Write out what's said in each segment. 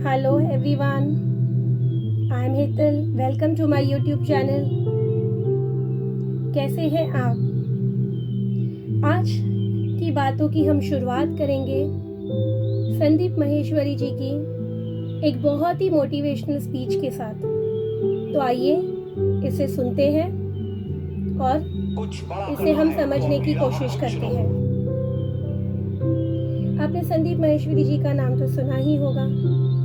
Hello everyone, I am Hetal. Welcome to my YouTube channel. कैसे हैं आप? आज की बातों की हम शुरुआत करेंगे संदीप माहेश्वरी जी की एक बहुत ही मोटिवेशनल स्पीच के साथ। तो आइए इसे सुनते हैं और इसे हम समझने की कोशिश करते हैं। आपने संदीप माहेश्वरी जी का नाम तो सुना ही होगा।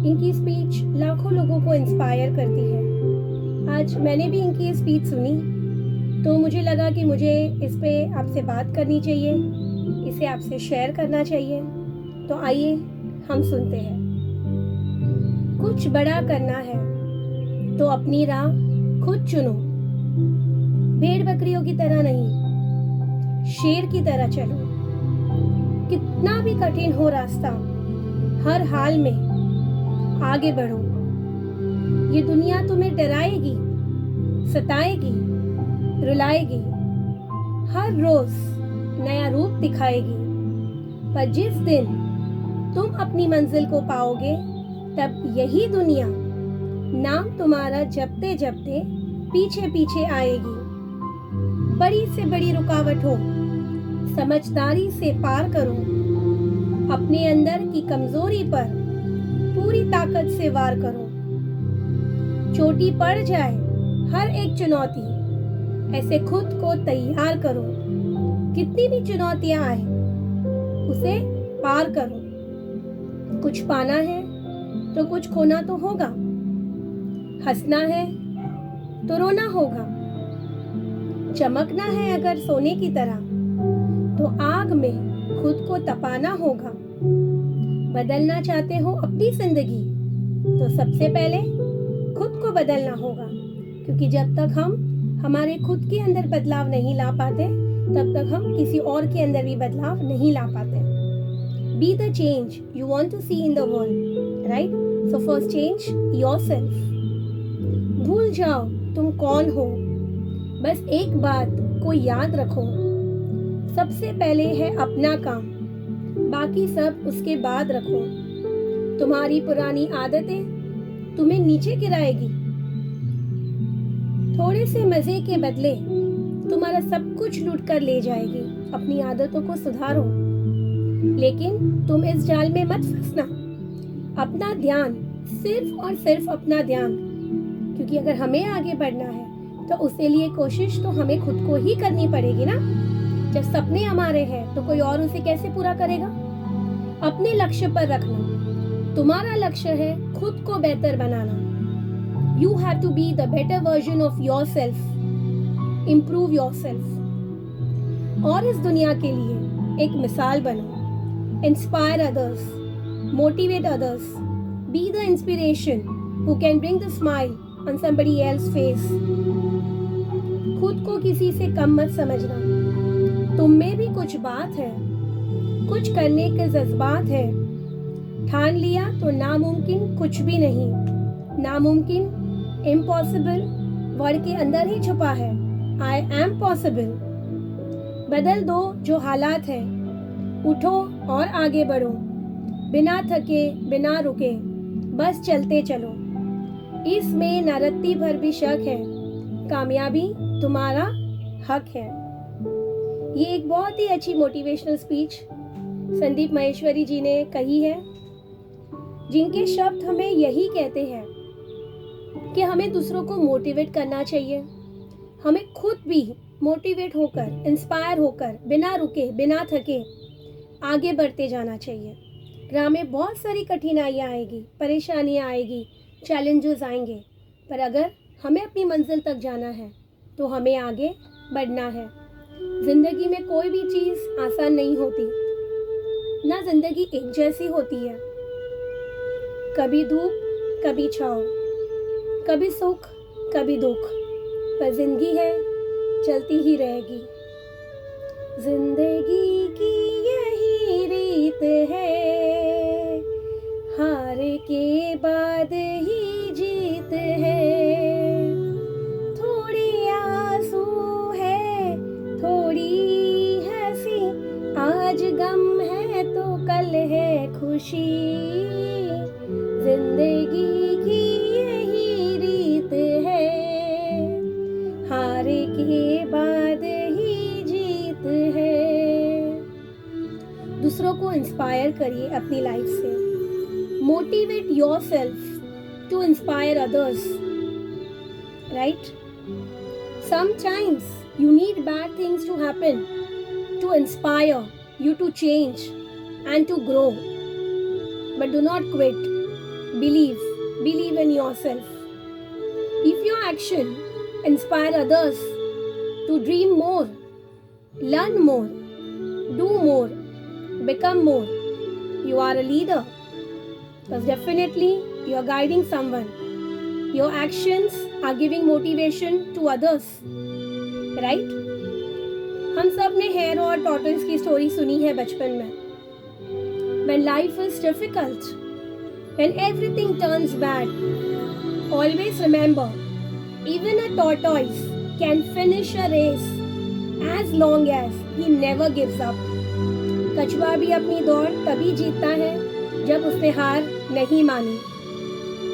इनकी स्पीच लाखों लोगों को इंस्पायर करती है। आज मैंने भी इनकी ये स्पीच सुनी तो मुझे लगा कि मुझे इस पे आपसे बात करनी चाहिए, इसे आपसे शेयर करना चाहिए। तो आइए हम सुनते हैं। कुछ बड़ा करना है तो अपनी राह खुद चुनो। भेड़ बकरियों की तरह नहीं, शेर की तरह चलो। कितना भी कठिन हो रास्ता, हर हाल में आगे बढ़ो। ये दुनिया तुम्हें डराएगी, सताएगी, रुलाएगी, हर रोज नया रूप दिखाएगी। पर जिस दिन तुम अपनी मंजिल को पाओगे, तब यही दुनिया नाम तुम्हारा जपते जपते पीछे पीछे आएगी। बड़ी से बड़ी रुकावट हो, समझदारी से पार करो। अपने अंदर की कमजोरी पर पूरी ताकत से वार करो। चोटी पड़ जाए हर एक चुनौती, ऐसे खुद को तैयार करो। कितनी भी चुनौतियां आए, उसे पार करो। कुछ पाना है तो कुछ खोना तो होगा। हंसना है तो रोना होगा। चमकना है अगर सोने की तरह, तो आग में खुद को तपाना होगा। बदलना चाहते हो अपनी जिंदगी, तो सबसे पहले खुद को बदलना होगा। क्योंकि जब तक हम हमारे खुद के अंदर बदलाव नहीं ला पाते, तब तक हम किसी और के अंदर भी बदलाव नहीं ला पाते। Be the change you want to see in the world, right? So first change yourself. भूल जाओ तुम कौन हो, बस एक बात को याद रखो। सबसे पहले है अपना काम, बाकी सब उसके बाद रखो। तुम्हारी पुरानी आदतें तुम्हें नीचे गिराएगी। थोड़े से मजे के बदले तुम्हारा सब कुछ लूट कर ले जाएगी। अपनी आदतों को सुधारो, लेकिन तुम इस जाल में मत फंसना। अपना ध्यान, सिर्फ और सिर्फ अपना ध्यान, क्योंकि अगर हमें आगे बढ़ना है तो उसके लिए कोशिश तो हमें खुद को ही करनी पड़ेगी ना। जब सपने हमारे हैं तो कोई और उसे कैसे पूरा करेगा? अपने लक्ष्य पर रखना। तुम्हारा लक्ष्य है खुद को बेहतर बनाना। You have to be the better version of yourself. Improve yourself. और इस दुनिया के लिए एक मिसाल बनो। Inspire others. Motivate others. Be the inspiration who can bring the smile on somebody else's face. खुद को किसी से कम मत समझना। तुम में भी कुछ बात है, कुछ करने के जज्बात है। ठान लिया तो नामुमकिन कुछ भी नहीं। नामुमकिन, इम्पॉसिबल वर्ड के अंदर ही छुपा है। I am possible. बदल दो जो हालात है, उठो और आगे बढ़ो। बिना थके, बिना रुके, बस चलते चलो। इसमें न रत्ती भर भी शक है, कामयाबी तुम्हारा हक है। ये एक बहुत ही अच्छी मोटिवेशनल स्पीच संदीप माहेश्वरी जी ने कही है, जिनके शब्द हमें यही कहते हैं कि हमें दूसरों को मोटिवेट करना चाहिए। हमें खुद भी मोटिवेट होकर, इंस्पायर होकर, बिना रुके, बिना थके आगे बढ़ते जाना चाहिए। राह में बहुत सारी कठिनाइयाँ आएगी, परेशानियाँ आएगी, चैलेंजेस आएंगे, पर अगर हमें अपनी मंजिल तक जाना है तो हमें आगे बढ़ना है। जिंदगी में कोई भी चीज़ आसान नहीं होती, ना जिंदगी एक जैसी होती है। कभी धूप, कभी छाँव, कभी सुख, कभी दुख, पर जिंदगी है, चलती ही रहेगी। जिंदगी की यही रीत है, हार के बाद ही जीत है। थोड़ी आंसू है, थोड़ी हंसी, आज गम है तो कल है खुशी। जिंदगी इंस्पायर करिए अपनी लाइफ से। Motivate yourself to inspire others, right? Sometimes you need bad things to happen to inspire you to change and to grow. But do not quit. Believe in yourself. If your action inspire others to dream more, learn more, do more, become more, you are a leader. Because definitely you are guiding someone. Your actions are giving motivation to others, right? हम सब ने hair और tortoise की story सुनी है बचपन में। When life is difficult, when everything turns bad, always remember, even a tortoise can finish a race as long as he never gives up. कछुआ भी अपनी दौड़ तभी जीतता है जब उसने हार नहीं मानी।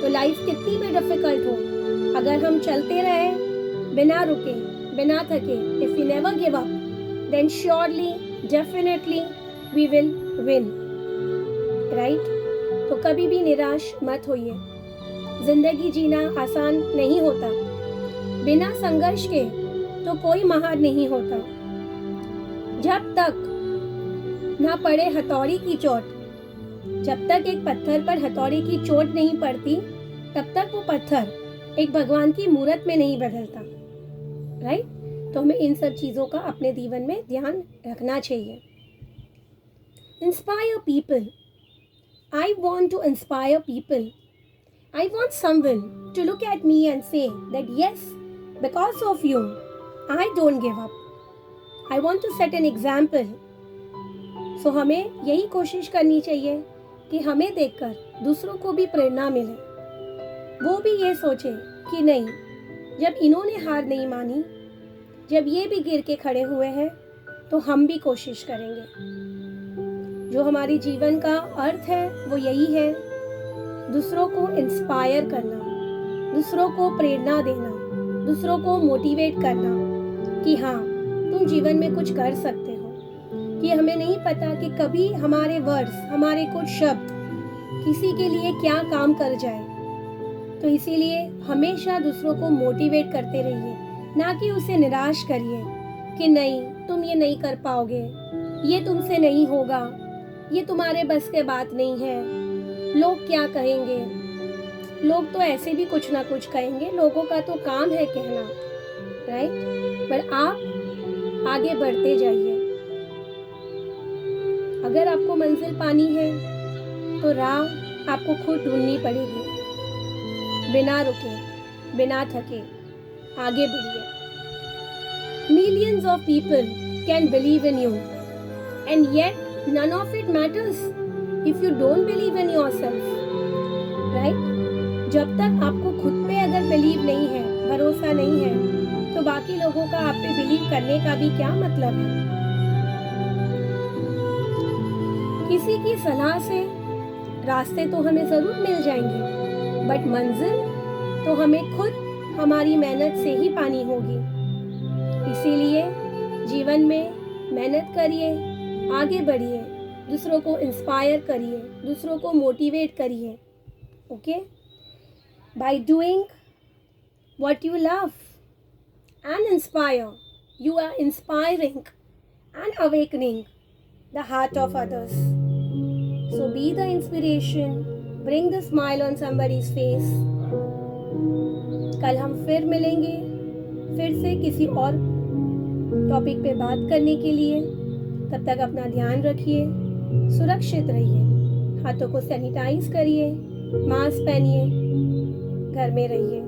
तो लाइफ कितनी भी डिफिकल्ट हो, अगर हम चलते रहे बिना रुके, बिना थके, if we never give up, then surely, definitely we will win, right? तो कभी भी निराश मत होइए। जिंदगी जीना आसान नहीं होता, बिना संघर्ष के तो कोई महान नहीं होता। जब तक ना पड़े हथौड़ी की चोट, जब तक एक पत्थर पर हथौड़ी की चोट नहीं पड़ती, तब तक वो पत्थर एक भगवान की मूरत में नहीं बदलता, राइट? तो हमें इन सब चीज़ों का अपने जीवन में ध्यान रखना चाहिए। Inspire people. I want to inspire people. I want someone to look at me and say that yes, because of you I don't give up. I want to set an example. So हमें यही कोशिश करनी चाहिए कि हमें देखकर दूसरों को भी प्रेरणा मिले, वो भी ये सोचे कि नहीं, जब इन्होंने हार नहीं मानी, जब ये भी गिर के खड़े हुए हैं, तो हम भी कोशिश करेंगे। जो हमारे जीवन का अर्थ है वो यही है, दूसरों को इंस्पायर करना, दूसरों को प्रेरणा देना, दूसरों को मोटिवेट करना कि हाँ, तुम जीवन में कुछ कर सकते हो। कि हमें नहीं पता कि कभी हमारे वर्ड्स, हमारे कुछ शब्द किसी के लिए क्या काम कर जाए। तो इसीलिए हमेशा दूसरों को मोटिवेट करते रहिए, ना कि उसे निराश करिए कि नहीं, तुम ये नहीं कर पाओगे, ये तुमसे नहीं होगा, ये तुम्हारे बस के बात नहीं है, लोग क्या कहेंगे। लोग तो ऐसे भी कुछ ना कुछ कहेंगे, लोगों का तो काम है कहना, राइट? पर आप आगे बढ़ते जाइए। अगर आपको मंजिल पानी है तो राह आपको खुद ढूंढनी पड़ेगी। बिना रुके, बिना थके आगे बढ़िए। Millions of people can believe in you, and yet none of it matters if you don't believe in yourself, right? जब तक आपको खुद पे अगर बिलीव नहीं है, भरोसा नहीं है, तो बाकी लोगों का आप पे बिलीव करने का भी क्या मतलब है? किसी की सलाह से रास्ते तो हमें ज़रूर मिल जाएंगे, बट मंजिल तो हमें खुद हमारी मेहनत से ही पानी होगी। इसीलिए जीवन में मेहनत करिए, आगे बढ़िए, दूसरों को इंस्पायर करिए, दूसरों को मोटिवेट करिए, okay? By doing what you love and inspire, you are inspiring and awakening the heart of others. So be the inspiration, bring the smile on somebody's face. कल हम फिर मिलेंगे, फिर से किसी और टॉपिक पे बात करने के लिए। तब तक अपना ध्यान रखिए, सुरक्षित रहिए, हाथों को सैनिटाइज करिए, मास्क पहनिए, घर में रहिए।